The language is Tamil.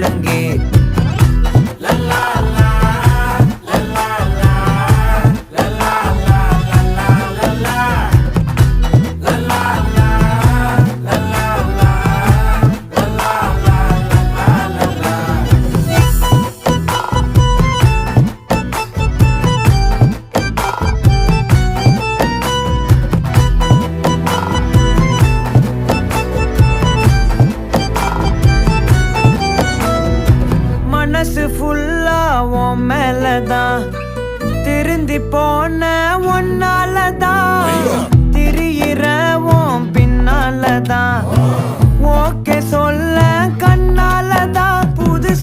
முழங்கு. மனசு ஃபுல்லா உன் மேலதான், திருந்தி போன ஒன்னாலதான், திரியிற உன் பின்னாலதான், ஓகே சொல்ல கண்ணாலதான்,